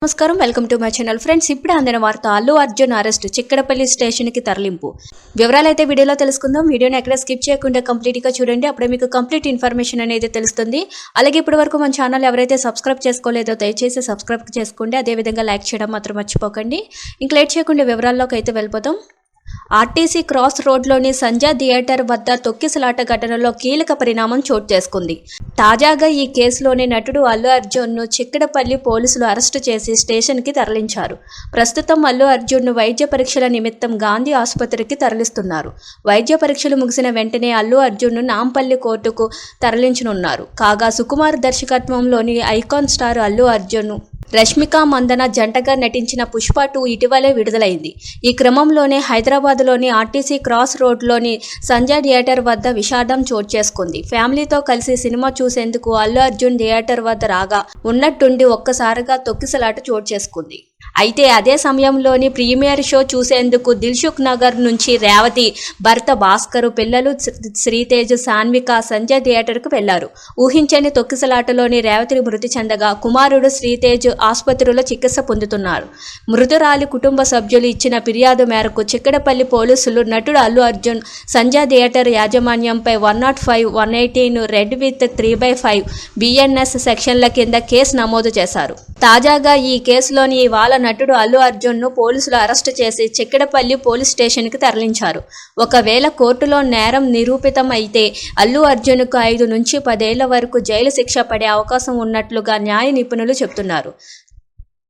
నమస్కారం, welcome to my channel. Friends, ఇప్పుడే అందిన వార్త అల్లు అర్జున్ అరెస్ట్, చిక్కడపల్లి స్టేషన్ కి తరలింపు. వివరాలు అయితే వీడియోలో తెలుసుకుందాం. వీడియోని ఎక్కడ స్కిప్ చేయకుండా కంప్లీట్ గా చూడండి, అప్పుడే మీకు కంప్లీట్ ఇన్ఫర్మేషన్ అనేది తెలుస్తుంది. అలాగే ఇప్పటి వరకు మన ఛానల్ ఎవరైతే సబ్స్క్రైబ్ చేసుకోలేదో దయచేసి సబ్స్క్రైబ్ చేసుకోండి. అదేవిధంగా లైక్ చేయడం మాత్రం మర్చిపోకండి. ఇంక లేట్ చేయకుండా వివరాల్లోకి అయితే వెళ్ళిపోతాం. ఆర్టీసీ క్రాస్ రోడ్లోని సంజయ్ థియేటర్ వద్ద తొక్కిసలాట ఘటనలో కీలక పరిణామం చోటు చేసుకుంది. తాజాగా ఈ కేసులోని నటుడు అల్లు అర్జున్ను చిక్కడపల్లి పోలీసులు అరెస్టు చేసి స్టేషన్కి తరలించారు. ప్రస్తుతం అల్లు అర్జున్ను వైద్య పరీక్షల నిమిత్తం గాంధీ ఆసుపత్రికి తరలిస్తున్నారు. వైద్య పరీక్షలు ముగిసిన వెంటనే అల్లు అర్జున్ను నాంపల్లి కోర్టుకు తరలించనున్నారు. కాగా సుకుమార్ దర్శకత్వంలోని ఐకాన్ స్టార్ అల్లు అర్జున్, రష్మిక మందన జంటగా నటించిన పుష్ప 2 ఇటీవలే విడుదలైంది. ఈ క్రమంలోనే హైదరాబాద్లోని ఆర్టీసీ క్రాస్ రోడ్లోని సంజయ్ థియేటర్ వద్ద విషాదం చోటు చేసుకుంది. ఫ్యామిలీతో కలిసి సినిమా చూసేందుకు అల్లు అర్జున్ థియేటర్ వద్ద రాగా ఉన్నట్టుండి ఒక్కసారిగా తొక్కిసలాట చోటు చేసుకుంది. అయితే అదే సమయంలోని ప్రీమియర్ షో చూసేందుకు దిల్సుఖ్ నగర్ నుంచి రేవతి భర్త భాస్కర్, పిల్లలు శ్రీతేజ్, సాన్విక సంజయ్ థియేటర్కు వెళ్లారు. ఊహించని తొక్కిసలాటలోని రేవతి మృతి చెందగా కుమారుడు శ్రీతేజ్ ఆసుపత్రిలో చికిత్స పొందుతున్నారు. మృతురాలి కుటుంబ సభ్యులు ఇచ్చిన ఫిర్యాదు మేరకు చిక్కడపల్లి పోలీసులు నటుడు అల్లు అర్జున్ సంజయ్ థియేటర్ యాజమాన్యంపై 105, 118 రెడ్ విత్ 3/5 BNS సెక్షన్ల కింద కేసు నమోదు చేశారు. తాజాగా ఈ కేసులోని ఇవాళ నటుడు అల్లు అర్జున్ను పోలీసులు అరెస్టు చేసి చిక్కడపల్లి పోలీస్ స్టేషన్కి తరలించారు. ఒకవేళ కోర్టులో నేరం నిరూపితం అయితే అల్లు అర్జున్కు 5 నుంచి 10 ఏళ్ల వరకు జైలు శిక్ష పడే అవకాశం ఉన్నట్లుగా న్యాయ నిపుణులు చెబుతున్నారు.